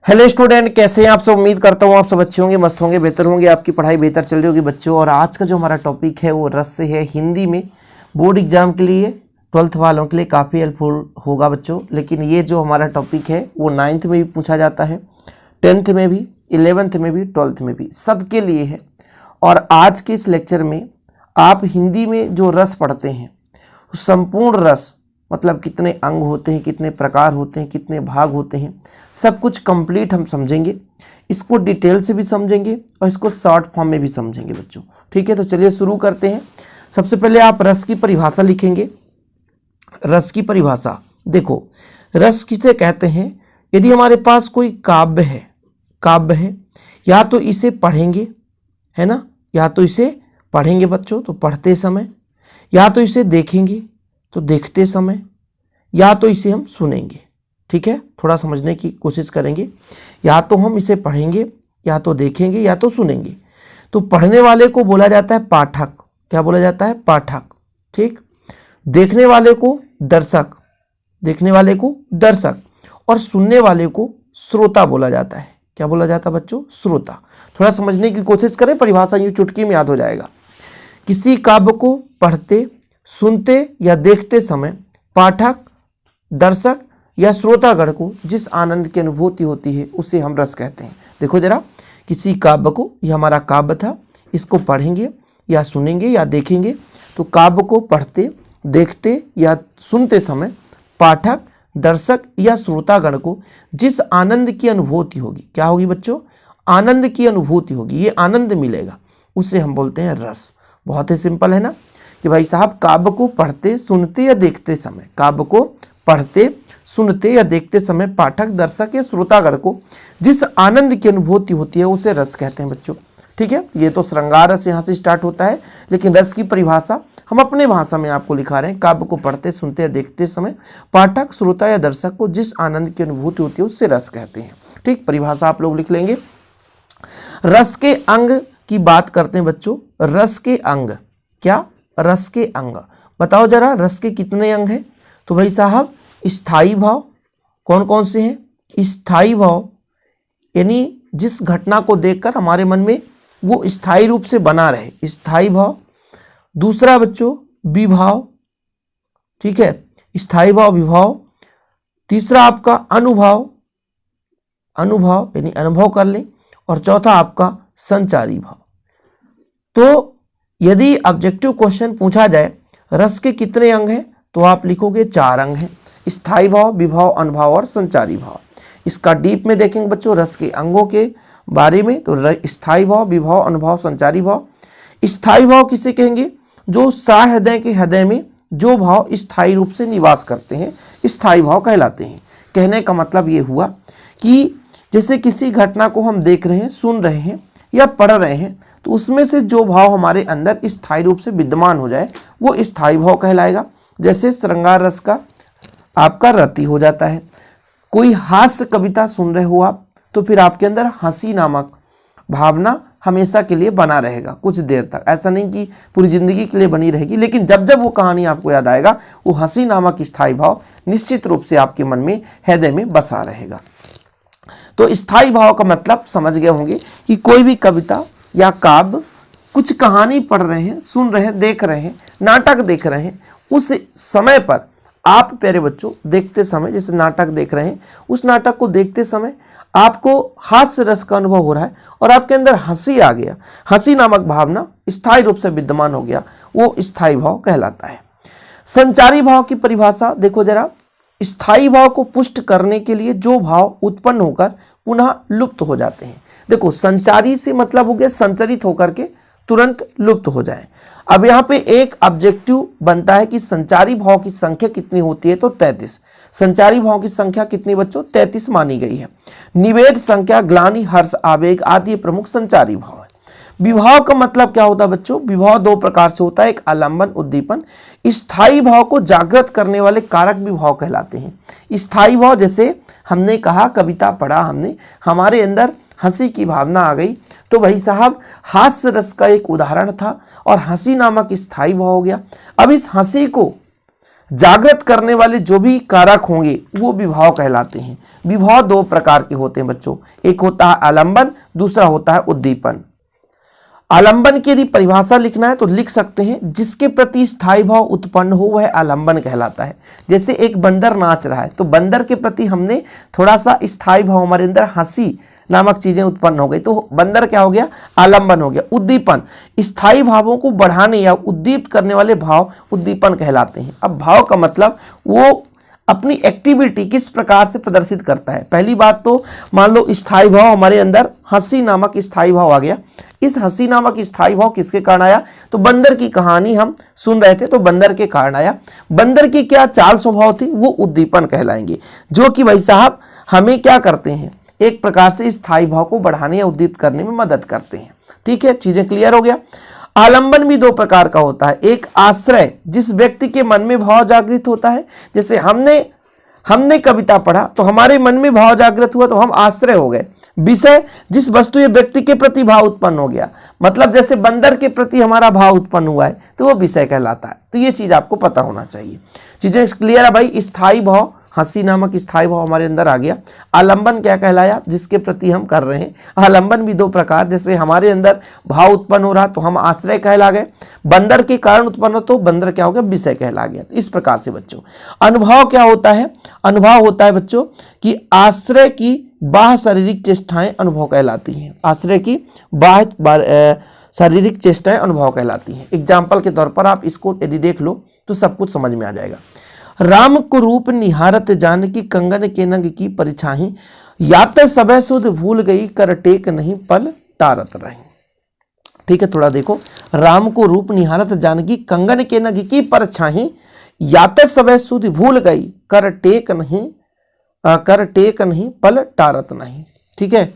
Hello student, कैसे हैं आप सब। उम्मीद करता हूँ आप सब अच्छे होंगे, मस्त होंगे, बेहतर होंगे, आपकी पढ़ाई बेहतर चल रही होगी बच्चों। और आज का जो हमारा टॉपिक है वो रस से है। हिंदी में बोर्ड एग्जाम के लिए 12th वालों के लिए काफ़ी हेल्पफुल होगा बच्चों। लेकिन ये जो हमारा टॉपिक है वो 9th में भी पूछा जाता है, 10th में भी, 11th में भी, 12th में भी, सबके लिए है। और आज के इस लेक्चर में आप हिंदी में जो रस पढ़ते हैं, संपूर्ण रस मतलब कितने अंग होते हैं, कितने प्रकार होते हैं, कितने भाग होते हैं, सब कुछ कंप्लीट हम समझेंगे। इसको डिटेल से भी समझेंगे और इसको शॉर्ट फॉर्म में भी समझेंगे बच्चों। ठीक है, तो चलिए शुरू करते हैं। सबसे पहले आप रस की परिभाषा लिखेंगे। रस की परिभाषा देखो, रस किसे कहते हैं। यदि हमारे पास कोई काव्य है, या तो इसे पढ़ेंगे, है ना, या तो इसे पढ़ेंगे बच्चों तो पढ़ते समय, या तो इसे देखेंगे तो देखते समय, या तो इसे हम सुनेंगे। ठीक है, थोड़ा समझने की कोशिश करेंगे। या तो हम इसे पढ़ेंगे, या तो देखेंगे, या तो सुनेंगे। तो पढ़ने वाले को बोला जाता है पाठक। क्या बोला जाता है? पाठक। ठीक, देखने वाले को दर्शक, और सुनने वाले को श्रोता बोला जाता है। क्या बोला जाता है बच्चों? श्रोता। थोड़ा समझने की कोशिश करें, परिभाषा यूं चुटकी में याद हो जाएगा। किसी काव्य को पढ़ते, सुनते या देखते समय पाठक, दर्शक या श्रोतागण को जिस आनंद की अनुभूति होती है उसे हम रस कहते हैं। देखो जरा, किसी काव्य को, यह हमारा काव्य था, इसको पढ़ेंगे या सुनेंगे या देखेंगे तो काव्य को पढ़ते, देखते या सुनते समय पाठक, दर्शक या श्रोतागण को जिस आनंद की अनुभूति होगी, क्या होगी बच्चों? आनंद की अनुभूति होगी, ये आनंद मिलेगा, उसे हम बोलते हैं रस। बहुत ही सिंपल है ना कि भाई साहब, काव्य को पढ़ते, सुनते या देखते समय, काव्य को पढ़ते, सुनते या देखते समय पाठक, दर्शक या श्रोतागण को जिस आनंद की अनुभूति होती है उसे रस कहते हैं बच्चों। ठीक है, ये तो श्रृंगार रस यहाँ से स्टार्ट होता है, लेकिन रस की परिभाषा हम अपने भाषा में आपको लिखा रहे हैं। काव्य को पढ़ते, सुनते या देखते समय पाठक, श्रोता या दर्शक को जिस आनंद की अनुभूति होती है उससे रस कहते हैं। ठीक, परिभाषा आप लोग लिख लेंगे। रस के अंग की बात करते हैं बच्चों। रस के अंग, क्या? रस के अंग बताओ जरा, रस के कितने अंग हैं? तो भाई साहब, स्थायी भाव कौन कौन से हैं? स्थायी भाव यानी जिस घटना को देखकर हमारे मन में वो स्थायी रूप से बना रहे, स्थायी भाव। दूसरा बच्चों विभाव, ठीक है, स्थायी भाव, विभाव। तीसरा आपका अनुभव, यानी अनुभव कर लें। और चौथा आपका संचारी भाव। तो यदि ऑब्जेक्टिव क्वेश्चन पूछा जाए रस के कितने अंग हैं, तो आप लिखोगे 4 अंग हैं, स्थायी भाव, विभाव, अनुभव और संचारी भाव। इसका डीप में देखेंगे बच्चों रस के अंगों के बारे में, तो स्थायी भाव, विभाव, अनुभव, संचारी भाव। स्थायी भाव किसे कहेंगे? जो सहृदय के हृदय में जो भाव स्थायी रूप से निवास करते हैं, स्थायी भाव कहलाते हैं। कहने का मतलब ये हुआ कि जैसे किसी घटना को हम देख रहे हैं, सुन रहे हैं या पढ़ रहे हैं, तो उसमें से जो भाव हमारे अंदर स्थायी रूप से विद्यमान हो जाए वो स्थायी भाव कहलाएगा। जैसे श्रृंगार रस का आपका रति हो जाता है। कोई हास्य कविता सुन रहे हो आप, तो फिर आपके अंदर हंसी नामक भावना हमेशा के लिए बना रहेगा, कुछ देर तक। ऐसा नहीं कि पूरी जिंदगी के लिए बनी रहेगी, लेकिन जब जब वो कहानी आपको याद आएगा, वो हंसी नामक स्थायी भाव निश्चित रूप से आपके मन में, हृदय में बसा रहेगा। तो स्थायी भाव का मतलब समझ गए होंगे कि कोई भी कविता या काव्य, कुछ कहानी पढ़ रहे हैं, सुन रहे हैं, देख रहे हैं, नाटक देख रहे हैं, उस समय पर आप प्यारे बच्चों देखते समय, जैसे नाटक देख रहे हैं, उस नाटक को देखते समय आपको हास्य रस का अनुभव हो रहा है और आपके अंदर हंसी आ गया, हंसी नामक भावना स्थायी रूप से विद्यमान हो गया, वो स्थायी भाव कहलाता है। संचारी भाव की परिभाषा देखो जरा। स्थायी भाव को पुष्ट करने के लिए जो भाव उत्पन्न होकर पुनः लुप्त हो जाते हैं। देखो, संचारी से मतलब हो गया संचरित होकर के तुरंत लुप्त हो जाए। अब यहाँ पे एक ऑब्जेक्टिव बनता है कि संचारी भाव की संख्या कितनी होती है, तो 33। संचारी भाव की संख्या कितनी बच्चों? 33 मानी गई है। निवेद, संख्या, ग्लानि, हर्ष, आवेग आदि प्रमुख संचारी भाव है। विभाव का मतलब क्या होता है बच्चों? विभाव 2 प्रकार से होता है, एक आलंबन, उद्दीपन। स्थायी भाव को जागृत करने वाले कारक विभाव कहलाते हैं। स्थायी भाव, जैसे हमने कहा कविता पढ़ा हमने, हमारे अंदर हंसी की भावना आ गई, तो भाई साहब हास्य रस का एक उदाहरण था और हंसी नामक स्थायी भाव हो गया। अब इस हंसी को जागृत करने वाले जो भी कारक होंगे वो विभाव कहलाते हैं। विभाव दो प्रकार के होते हैं बच्चों, एक होता है आलंबन, दूसरा होता है उद्दीपन। आलंबन की यदि परिभाषा लिखना है तो लिख सकते हैं, जिसके प्रति स्थायी भाव उत्पन्न हो वह आलंबन कहलाता है। जैसे एक बंदर नाच रहा है तो बंदर के प्रति हमने थोड़ा सा स्थायी भाव, हमारे अंदर हंसी नामक चीजें उत्पन्न हो गई तो बंदर क्या हो गया, आलंबन हो गया। उद्दीपन, स्थायी भावों को बढ़ाने या उद्दीप्त करने वाले भाव उद्दीपन कहलाते हैं। अब भाव का मतलब वो अपनी एक्टिविटी किस प्रकार से प्रदर्शित करता है। पहली बात तो मान लो स्थायी भाव हमारे अंदर हंसी नामक स्थायी भाव आ गया। इस हंसी नामक स्थायी भाव किसके कारण आया, तो बंदर की कहानी हम सुन रहे थे तो बंदर के कारण आया। बंदर की क्या चाल स्वभाव थी, वो उद्दीपन कहलाएंगे, जो कि भाई साहब हमें क्या करते हैं, एक प्रकार से स्थायी भाव को बढ़ाने या उद्दीप्त करने में मदद करते हैं। ठीक है, चीजें क्लियर हो गया। आलंबन भी दो प्रकार का होता है, एक आश्रय, जिस व्यक्ति के मन में भाव जागृत होता है। जैसे हमने कविता पढ़ा तो हमारे मन में भाव जागृत हुआ तो हम आश्रय हो गए। विषय, जिस वस्तु या व्यक्ति के प्रति भाव उत्पन्न हो गया, मतलब जैसे बंदर के प्रति हमारा भाव उत्पन्न हुआ है तो वो विषय कहलाता है। तो ये चीज आपको पता होना चाहिए। चीजें क्लियर है भाई। स्थायी भाव, हंसी नामक स्थायी भाव हमारे अंदर आ गया। आलंबन क्या कहलाया, जिसके प्रति हम कर रहे हैं। आलंबन भी दो प्रकार, जैसे हमारे अंदर भाव उत्पन्न हो रहा तो हम आश्रय कहला गए, बंदर के कारण उत्पन्न हो तो बंदर क्या हो गया, विषय कहला गया। इस प्रकार से बच्चों अनुभव क्या होता है, अनुभव होता है बच्चों कि आश्रय की बाह्य शारीरिक चेष्टाएं अनुभव कहलाती हैं। आश्रय की बाह्य शारीरिक चेष्टाएं अनुभव कहलाती हैं। एग्जाम्पल के तौर पर आप इसको यदि देख लो तो सब कुछ समझ में आ जाएगा। राम को रूप निहारत जानकी कंगन के नंग की परिछाही, यात सबे सुध भूल गई कर टेक नहीं पल टारत रही। ठीक है, थोड़ा देखो। राम को रूप निहारत जानकी कंगन के नंग की परछाही, यात सबे सुध भूल गई कर टेक नहीं पल टारत नहीं। ठीक है,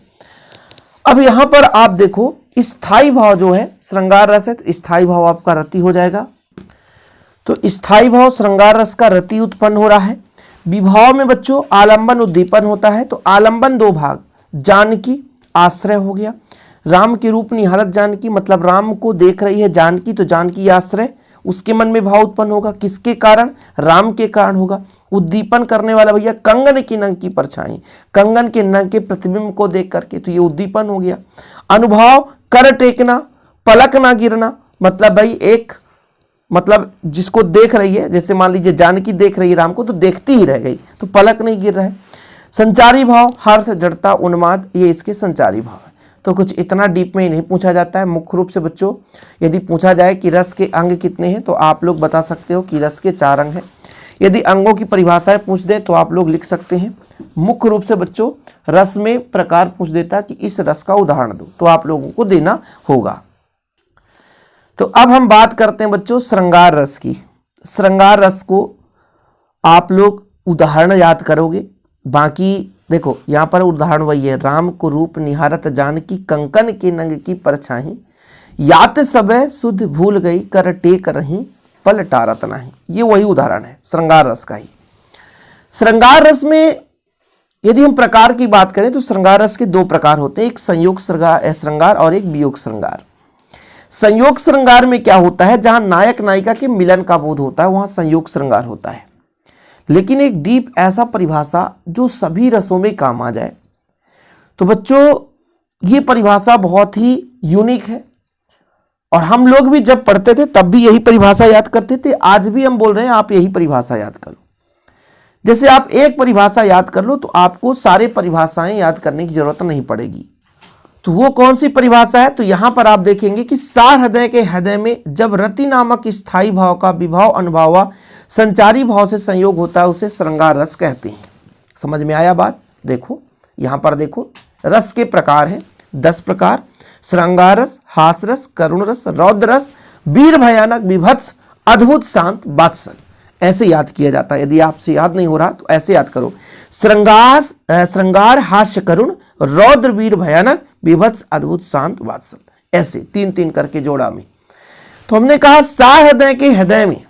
अब यहां पर आप देखो स्थायी भाव जो है श्रृंगार रस है तो स्थायी भाव आपका रति हो जाएगा। तो स्थायी भाव श्रृंगार रस का रति उत्पन्न हो रहा है। विभाव में बच्चों आलंबन उद्दीपन होता है। तो आलंबन दो भाग, जानकी आश्रय हो गया। राम के रूप निहारत जानकी मतलब राम को देख रही है जानकी, तो जानकी आश्रय, उसके मन में भाव उत्पन्न होगा। किसके कारण, राम के कारण होगा। उद्दीपन करने वाला भैया कंगन की नंग की परछाई, कंगन के नंग के प्रतिबिंब को देख करके, तो ये उद्दीपन हो गया। अनुभव कर टेकना, पलक ना गिरना, मतलब भाई एक मतलब जिसको देख रही है, जैसे मान लीजिए जानकी देख रही है राम को तो देखती ही रह गई, तो पलक नहीं गिर रहा है। संचारी भाव हर्ष, जड़ता, उन्माद, ये इसके संचारी भाव है। तो कुछ इतना डीप में नहीं पूछा जाता है। मुख्य रूप से बच्चों यदि पूछा जाए कि रस के अंग कितने हैं तो आप लोग बता सकते हो कि रस के 4 अंग हैं। यदि अंगों की परिभाषाएं पूछ दे तो आप लोग लिख सकते हैं। मुख्य रूप से बच्चों रस में प्रकार पूछ देता कि इस रस का उदाहरण दो, तो आप लोगों को देना होगा। तो अब हम बात करते हैं बच्चों श्रृंगार रस की। श्रृंगार रस को आप लोग उदाहरण याद करोगे, बाकी देखो यहां पर उदाहरण वही है, राम को रूप निहारत जानकी कंकन के नंग की परछाई, यात सबे सुध भूल गई कर टेक रही पल टारत नहीं। ये वही उदाहरण है श्रृंगार रस का ही। श्रृंगार रस में यदि हम प्रकार की बात करें तो श्रृंगार रस के 2 प्रकार होते हैं, एक संयोग श्रृंगार और एक वियोग श्रृंगार। संयोग श्रृंगार में क्या होता है, जहां नायक नायिका के मिलन का बोध होता है वहां संयोग श्रृंगार होता है। लेकिन एक डीप ऐसा परिभाषा जो सभी रसों में काम आ जाए, तो बच्चों ये परिभाषा बहुत ही यूनिक है और हम लोग भी जब पढ़ते थे तब भी यही परिभाषा याद करते थे। आज भी हम बोल रहे हैं आप यही परिभाषा याद करो। जैसे आप एक परिभाषा याद कर लो तो आपको सारे परिभाषाएं याद करने की जरूरत नहीं पड़ेगी। तो वो कौन सी परिभाषा है, तो यहां पर आप देखेंगे कि सार हृदय के हृदय में जब रति नामक स्थायी भाव का विभाव अनुभव संचारी भाव से संयोग होता है उसे श्रृंगार रस कहते हैं। समझ में आया बात। देखो यहां पर देखो रस के प्रकार हैं 10 प्रकार, श्रृंगार रस, हास रस, करुण रस, रौद्र रस, वीर भयानक, विभत्स, अद्भुत, शांत, वात्सल। ऐसे याद किया जाता है। यदि आपसे याद नहीं हो रहा तो ऐसे याद करो, श्रृंगार, हास्य, करुण, रौद्र, वीर भयानक, विभत्स, अद्भुत, शांत, वात्सल, ऐसे 3-3 करके जोड़ा में। तो हमने कहा सार हृदय के हृदय में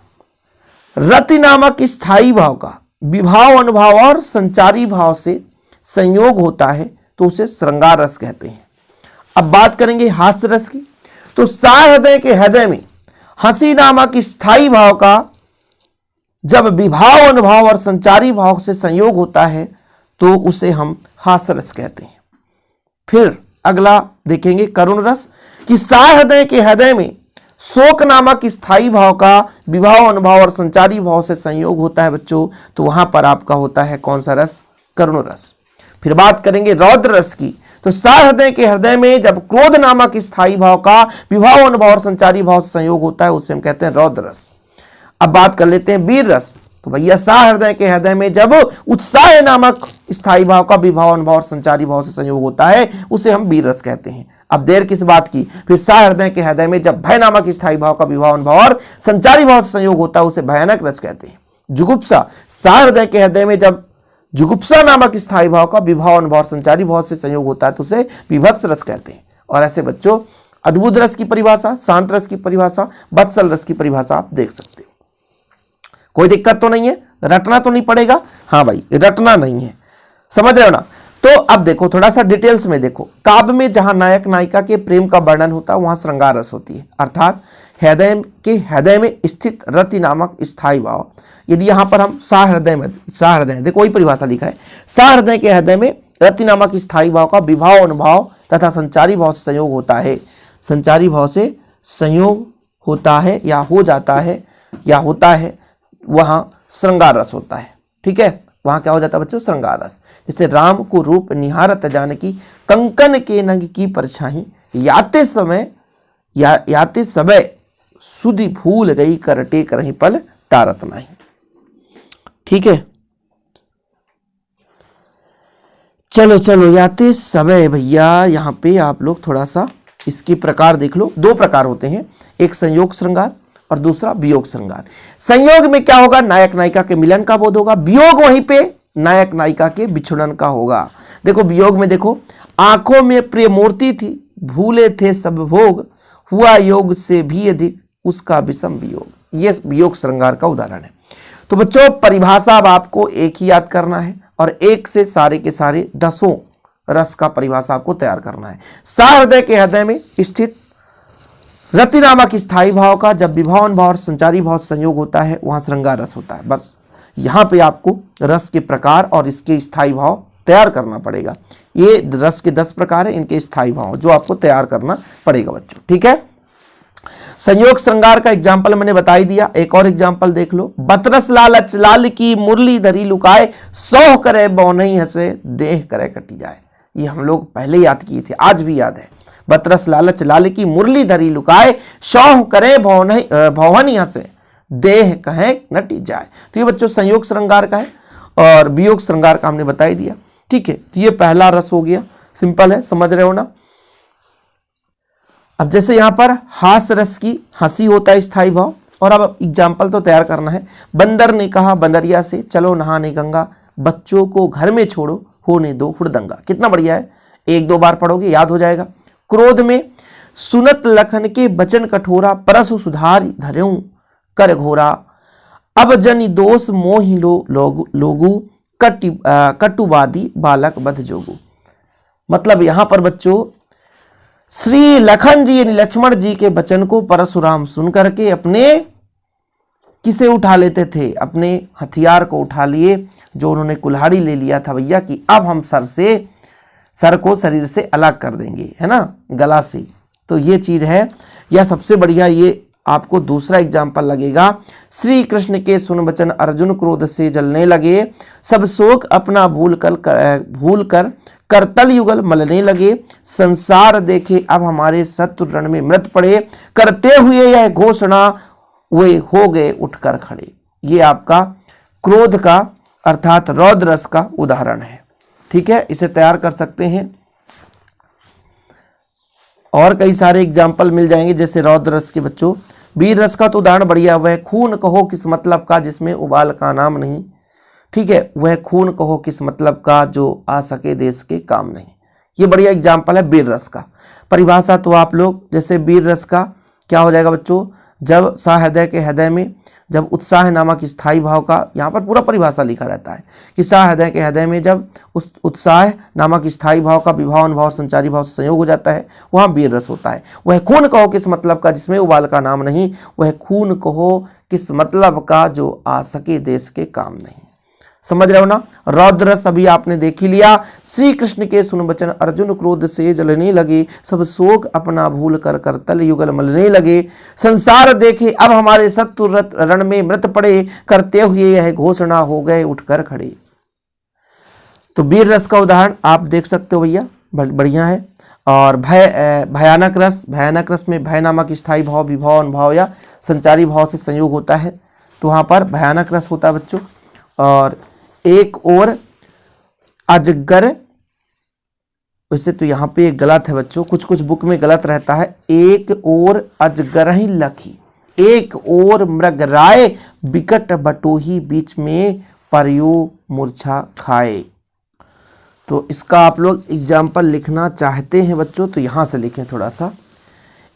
रति नामक स्थायी भाव का विभाव अनुभव और संचारी भाव से संयोग होता है तो उसे श्रृंगार रस कहते हैं। अब बात करेंगे हास्य रस की। तो सार हृदय के हृदय में हंसी नामक स्थायी भाव का जब विभाव अनुभाव और संचारी भाव से संयोग होता है तो उसे हम हास्य रस कहते हैं। फिर अगला देखेंगे करुण रस, कि सहृदय के हृदय में शोक नामक स्थायी भाव का विभाव अनुभाव और संचारी भाव से संयोग होता है बच्चों, तो वहां पर आपका होता है कौन सा रस? करुण रस। फिर बात करेंगे रौद्र रस की, तो सहृदय के हृदय में जब क्रोध नामक स्थायी भाव का विभाव अनुभाव और संचारी भाव से संयोग होता है उसे हम कहते हैं रौद्र रस। अब बात कर लेते हैं वीर रस, तो भैया सहृदय के हृदय में जब उत्साह नामक स्थायी भाव का विभाव अनुभाव और संचारी भाव से संयोग होता है उसे हम वीर रस कहते हैं। अब देर किस बात की, फिर सहृदय के हृदय में जब भय नामक स्थायी भाव का विभाव अनुभाव और संचारी भाव से संयोग होता है उसे भयानक रस कहते हैं। जुगुप्सा, सहृदय के हृदय में जब जुगुप्सा नामक स्थायी भाव का विभाव अनुभाव संचारी भाव से संयोग होता है तो उसे विभत्स रस कहते हैं। और ऐसे बच्चों अद्भुत रस की परिभाषा, शांत रस की परिभाषा, वत्सल रस की परिभाषा आप देख सकते हो। कोई दिक्कत तो नहीं है, रटना तो नहीं पड़ेगा? हाँ भाई, रटना नहीं है, समझ रहे हो ना? तो अब देखो थोड़ा सा डिटेल्स में देखो, काव्य में जहां नायक नायिका के प्रेम का वर्णन होता है वहां श्रृंगार रस होती है, अर्थात हृदय में स्थित रति नामक स्थायी भाव। यदि यहां पर हम सहृदय देखो वही परिभाषा लिखा है, सहृदय के हृदय में रति नामक स्थायी भाव का विभाव अनुभाव तथा संचारी भाव से संयोग होता है, संचारी भाव से संयोग होता है या हो जाता है या होता है, वहां श्रृंगार रस होता है। ठीक है, वहां क्या हो जाता है बच्चों? श्रृंगार रस। जैसे राम को रूप निहारत जानकी कंकन के नग की परछाई, याते समय सुधि भूल गई करटे करहीं पल टारत नहीं। ठीक है, चलो याते समय, भैया यहां पे आप लोग थोड़ा सा इसके प्रकार देख लो। दो प्रकार होते हैं, एक संयोग श्रृंगार और दूसरा वियोग श्रृंगार। संयोग में क्या होगा? नायक नायिका के मिलन का बोध होगा, वियोग वहीं पे नायक नायिका के बिछुड़न का होगा। देखो वियोग में देखो, आंखों में प्रिय मूर्ति थी, भूले थे सब भोग, हुआ योग से भी अधिक उसका विषम वियोग। ये वियोग श्रृंगार का उदाहरण है। तो बच्चों परिभाषा अब आपको एक ही याद करना है और एक से सारे के सारे 10 रस का परिभाषा आपको तैयार करना है। सहृदय के हृदय में स्थित रति नामक स्थायी भाव का जब विभाव अनुभाव और संचारी भाव संयोग होता है वहां श्रृंगार रस होता है। बस यहां पे आपको रस के प्रकार और इसके स्थायी भाव तैयार करना पड़ेगा। ये रस के 10 प्रकार है, इनके स्थायी भाव जो आपको तैयार करना पड़ेगा बच्चों। ठीक है, संयोग श्रृंगार का एग्जाम्पल मैंने बता ही दिया, एक और एग्जाम्पल देख लो। बतरस लालच लाल की मुरली धरी लुकाए, सौह करे बौनई हंसे देह करे कटी जाए। ये हम लोग पहले याद किए थे, आज भी याद है। बतरस लालच लाल की मुरली धरी लुकाए, सौह करे भौहनी हंसे देह कहे नटी जाए। तो ये बच्चों संयोग श्रृंगार का है और वियोग श्रृंगार का हमने बता ही दिया। ठीक है, तो ये पहला रस हो गया, सिंपल है, समझ रहे हो ना? अब जैसे यहां पर हास्य रस की हंसी होता है स्थायी भाव, और अब एग्जाम्पल तो तैयार करना है। बंदर ने कहा बंदरिया से, चलो नहाने गंगा, बच्चों को घर में छोड़ो होने दो हुड़दंगा। कितना बढ़िया है, 1-2 बार पढ़ोगे याद हो जाएगा। क्रोध में सुनत लखन के बचन कठोरा, परसु सुधार धर्यों कर घोरा, अब जनि दोष मोहि लोगु कटुवादी बालक बध जोगु। मतलब यहां पर बच्चों श्री लखन जी यानी लक्ष्मण जी के वचन को परशुराम सुन करके अपने किसे उठा लेते थे? अपने हथियार को उठा लिए, जो उन्होंने कुल्हाड़ी ले लिया था भैया कि अब हम सर को शरीर से अलग कर देंगे, है ना, गला से। तो ये चीज है, यह सबसे बढ़िया ये आपको दूसरा एग्जाम्पल लगेगा। श्री कृष्ण के सुन वचन अर्जुन क्रोध से जलने लगे, सब शोक अपना भूल कर करतल युगल मलने लगे, संसार देखे अब हमारे शत्रु रण में मृत पड़े, करते हुए यह घोषणा वे हो गए उठकर खड़े। ये आपका क्रोध का अर्थात रौद्र रस का उदाहरण है। ठीक है, इसे तैयार कर सकते हैं। और कई सारे एग्जाम्पल मिल जाएंगे जैसे रौद्र रस के बच्चों। वीर रस का तो उदाहरण बढ़िया, वह खून कहो किस मतलब का जिसमें उबाल का नाम नहीं। ठीक है, वह खून कहो किस मतलब का जो आ सके देश के काम नहीं। ये बढ़िया एग्जाम्पल है वीर रस का। परिभाषा तो आप लोग जैसे वीर रस का क्या हो जाएगा बच्चों, जब सहृदय के हृदय में जब उत्साह नामक स्थायी भाव का, यहाँ पर पूरा परिभाषा लिखा रहता है कि सहृदय के हृदय में जब उस उत्साह नामक स्थायी भाव का विभाव अनुभाव संचारी भाव से संयोग हो जाता है वहाँ वीर रस होता है। वह खून कहो किस मतलब का जिसमें उबाल का नाम नहीं, वह खून कहो किस मतलब का जो आ सके देश के काम नहीं। समझ रहे हो ना। रौद्रस अभी आपने देख ही लिया। श्री कृष्ण के सुन बचन अर्जुन क्रोध से जलने लगे, सब शोक अपना भूल कर तल युगल मलने लगे। संसार देखे अब हमारे शत्रु रण में मृत पड़े, करते हुए यह घोषणा हो गए उठकर खड़े। तो वीर रस का उदाहरण आप देख सकते हो भैया, बढ़िया है। और भयानक रस, भयानक रस में भय नामक स्थायी भाव, विभाव, अनुभाव या संचारी भाव से संयोग होता है, तो वहां पर भयानक रस होता है बच्चों। और एक और अजगर, वैसे तो यहाँ पे गलत है बच्चों, कुछ कुछ बुक में गलत रहता है। एक और अजगर ही लखी, एक और मृग राय, बिकट बटोही बीच में परियो मूर्छा खाए। तो इसका आप लोग एग्जाम्पल लिखना चाहते हैं बच्चों तो यहां से लिखें थोड़ा सा।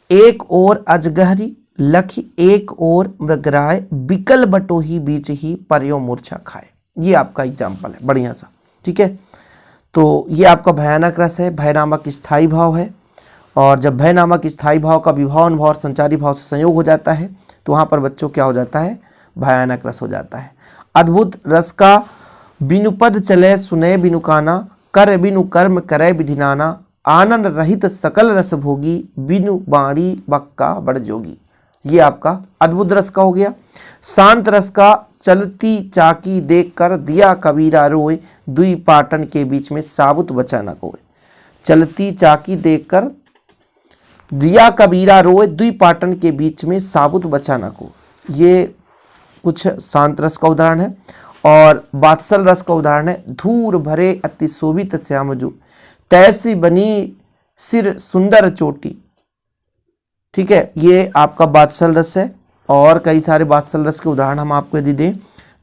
एक और अजगहरी लखी, एक और मृगराय, बिकल बटोही बीच ही परियो मूर्छा खाए। ये आपका एग्जाम्पल है बढ़िया सा, ठीक है। तो ये आपका भयानक रस है, भय नामक स्थायी भाव है। और जब भय नामक स्थायी भाव का विभाव, अनुभाव और संचारी भाव से संयोग हो जाता है तो वहां पर बच्चों क्या हो जाता है, भयानक रस हो जाता है। अद्भुत रस का बिनु पद चले सुने बिनु काना, कर बिनु कर्म करे विधिनाना, आनंद रहित सकल रस भोगी, बिनु बाणी बक्का बड़ जोगी। ये आपका अद्भुत रस का हो गया। शांत रस का चलती चाकी देखकर दिया कबीरा रोए, दुई पाटन के बीच में साबुत बचा न कोई। चलती चाकी देखकर दिया कबीरा रोए, दुई पाटन के बीच में साबुत बचा न को। ये कुछ शांत रस का उदाहरण है। और बात्सल रस का उदाहरण है, धूर भरे अति शोभित श्यामजू, तैसी बनी सिर सुंदर चोटी। ठीक है, ये आपका बात्सल रस है। और कई सारे बात्सल रस के उदाहरण हम आपको यदि दें,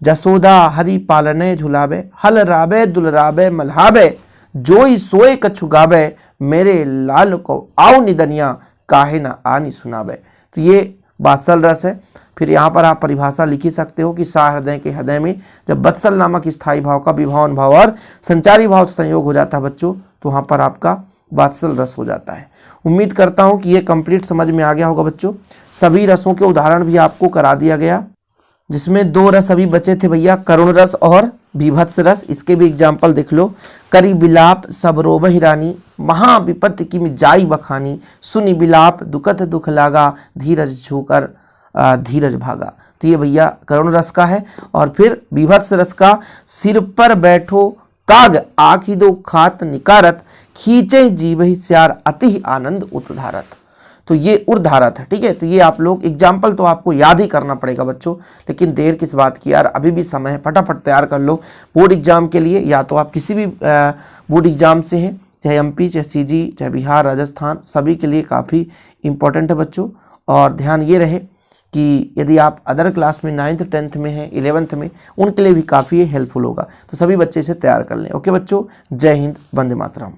जसोदा हरि पालने झुलावे, हल राबे दुलराबे मल्हाबे, जोई सोए कछु गावे, मेरे लाल को आओ निदनिया, काहे ना आनी सुनावे। तो ये बात्सल रस है। फिर यहाँ पर आप परिभाषा लिख ही सकते हो कि सा हृदय के हृदय में जब बत्सल नामक स्थायी भाव का विभाव, अनुभाव और संचारी भाव से संयोग हो जाता है बच्चों, तो वहाँ पर आपका बात्सल रस हो जाता है। उम्मीद करता हूँ कि ये कंप्लीट समझ में आ गया होगा बच्चों। सभी रसों के उदाहरण भी आपको करा दिया गया, जिसमें दो रस अभी बचे थे भैया, करुण रस और बीभत्स रस। इसके भी एग्जाम्पल देख लो। करी बिलाप सब रोब हिरानी, महाविपत्ति की जाई बखानी, सुनी बिलाप दुखत दुख लागा, धीरज छूकर धीरज भागा। तो ये भैया करुण रस का है। और फिर बीभत्स रस का, सिर पर बैठो काग आखी दो खात निकारत, खींचे जीव श्यार अति आनंद उतधारत। तो ये उर्धारत है, ठीक है। तो ये आप लोग एग्जाम्पल तो आपको याद ही करना पड़ेगा बच्चों, लेकिन देर किस बात की यार, अभी भी समय है, फटाफट तैयार कर लो बोर्ड एग्जाम के लिए। या तो आप किसी भी बोर्ड एग्जाम से हैं, चाहे एमपी, चाहे सीजी, चाहे बिहार, राजस्थान, सभी के लिए काफ़ी इंपॉर्टेंट है बच्चों। और ध्यान ये रहे कि यदि आप अदर क्लास में 9th 10th में हैं, 11th में, उनके लिए भी काफ़ी हेल्पफुल होगा। तो सभी बच्चे इसे तैयार कर लें। ओके बच्चों, जय हिंद, वंदे मातरम।